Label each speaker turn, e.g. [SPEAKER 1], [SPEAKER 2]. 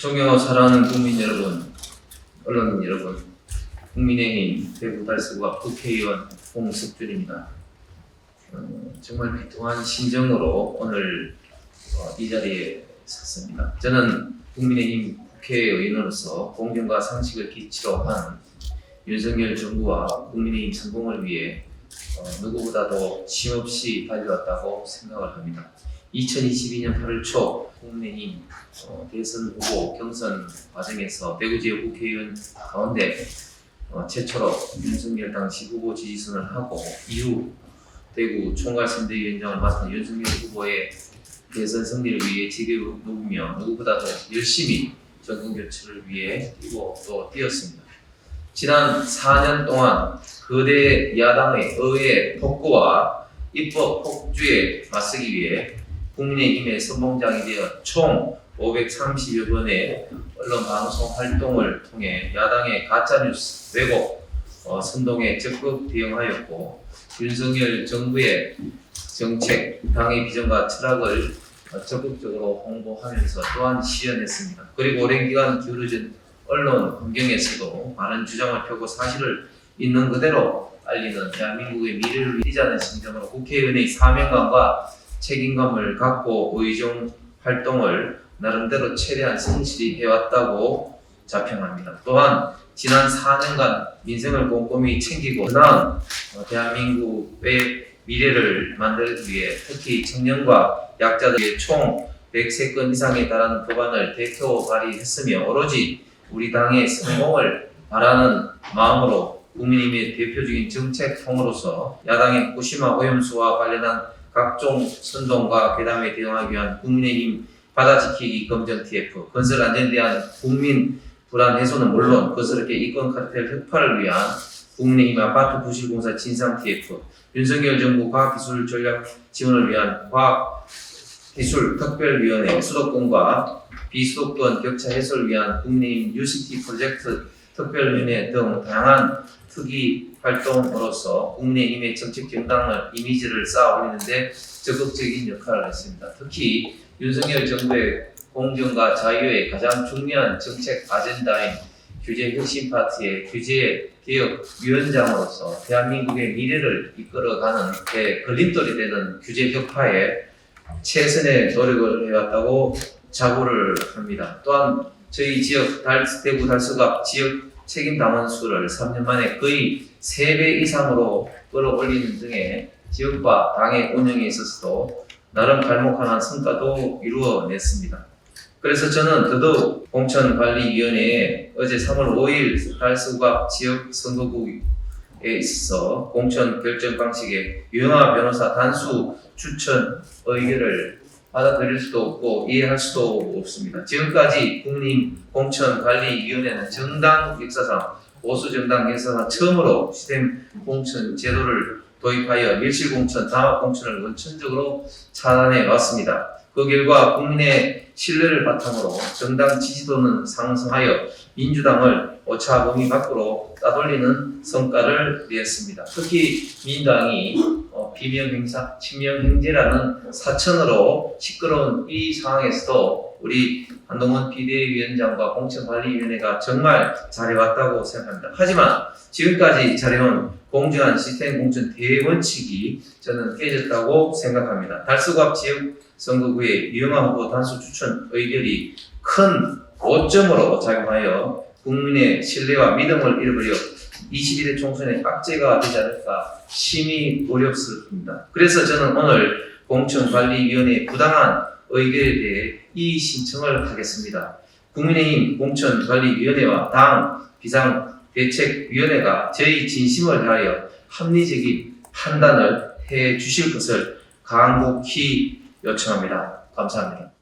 [SPEAKER 1] 존경하고 사랑하는 국민 여러분, 언론인 여러분, 국민의힘 대구달서구갑 국회의원 홍석준입니다. 정말 비통한 심정으로 오늘 이 자리에 섰습니다. 저는 국민의힘 국회의원으로서 공정과 상식을 기치로 한 윤석열 정부와 국민의힘 성공을 위해 누구보다도 쉼없이 달려왔다고 생각을 합니다. 2022년 8월 초 국민의힘 대선 후보 경선 과정에서 대구 지역 국회의원 가운데 최초로 윤석열 당시 후보 지지선을 하고 이후 대구 총괄선대위원장을 맡은 윤석열 후보의 대선 승리를 위해 지게를 누우며 누구보다도 열심히 정권 교체를 위해 뛰고 또 뛰었습니다. 지난 4년 동안 거대 야당의 의회 폭거와 입법 폭주에 맞서기 위해 국민의힘의 선봉장이 되어 총 530여 번의 언론 방송 활동을 통해 야당의 가짜뉴스, 왜곡, 선동에 적극 대응하였고 윤석열 정부의 정책, 당의 비전과 철학을 적극적으로 홍보하면서 또한 실현했습니다. 그리고 오랜 기간 기울어진 언론 환경에서도 많은 주장을 펴고 사실을 있는 그대로 알리는 대한민국의 미래를 위자는 심정으로 국회의원의 사명감과 책임감을 갖고 의정 활동을 나름대로 최대한 성실히 해왔다고 자평합니다. 또한 지난 4년간 민생을 꼼꼼히 챙기고 나은 대한민국의 미래를 만들기 위해 특히 청년과 약자들의 총 103건 이상에 달하는 법안을 대표 발의했으며 오로지 우리 당의 성공을 바라는 마음으로 국민의힘의 대표적인 정책통으로서 야당의 구심화 오염수와 관련한 각종 선동과 괴담에 대응하기 위한 국민의힘 받아지키기 검정 TF, 건설 안전에 대한 국민 불안 해소는 물론 거스럽게 이권 카르텔 혁파를 위한 국민의힘 아파트 부실공사 진상 TF, 윤석열 정부 과학기술 전략 지원을 위한 과학기술특별위원회 수도권과 비수도권 격차 해소를 위한 국민의힘 뉴시티 프로젝트 특별위원회 등 다양한 특위 활동으로서 국민의힘의 정책 정당을 이미지를 쌓아 올리는데 적극적인 역할을 했습니다. 특히 윤석열 정부의 공정과 자유의 가장 중요한 정책 아젠다인 규제 혁신 파트의 규제 개혁 위원장으로서 대한민국의 미래를 이끌어가는 데 걸림돌이 되는 규제 혁파에 최선의 노력을 해왔다고 자부를 합니다. 또한 저희 지역 대구 달서갑 지역 책임 당원 수를 3년 만에 거의 3배 이상으로 끌어올리는 등의 지역과 당의 운영에 있어서도 나름 갈목한 성과도 이루어냈습니다. 그래서 저는 더더욱 공천관리위원회에 어제 3월 5일 달서갑 지역 선거구에 있어서 공천 결정 방식에 유영하 변호사 단수 추천 의견을 받아들일 수도 없고 이해할 수도 없습니다. 지금까지 국민의힘 공천관리위원회는 정당 역사상 보수정당 역사상 처음으로 시스템 공천 제도를 도입하여 밀실공천, 담합공천을 원천적으로 차단해 왔습니다. 그 결과 국민의 신뢰를 바탕으로 정당 지지도는 상승하여 민주당을 오차 범위 밖으로 따돌리는 성과를 내었습니다. 특히 민주당이 비명행사, 친명행제라는 사천으로 시끄러운 이 상황에서도 우리 한동훈 비대위원장과 공천관리위원회가 정말 잘해왔다고 생각합니다. 하지만 지금까지 잘해온 공정한 시스템 공천 대원칙이 저는 깨졌다고 생각합니다. 달서갑 지역 선거구의 유영하 후보 단수 추천 의결이 큰 오점으로 작용하여 국민의 신뢰와 믿음을 잃어버려 21대 총선에 악재가 되지 않을까 심히 우려스럽습니다. 그래서 저는 오늘 공천관리위원회의 부당한 의결에 대해 이의 신청을 하겠습니다. 국민의힘 공천관리위원회와 당 비상대책위원회가 저희 진심을 다하여 합리적인 판단을 해 주실 것을 간곡히 요청합니다. 감사합니다.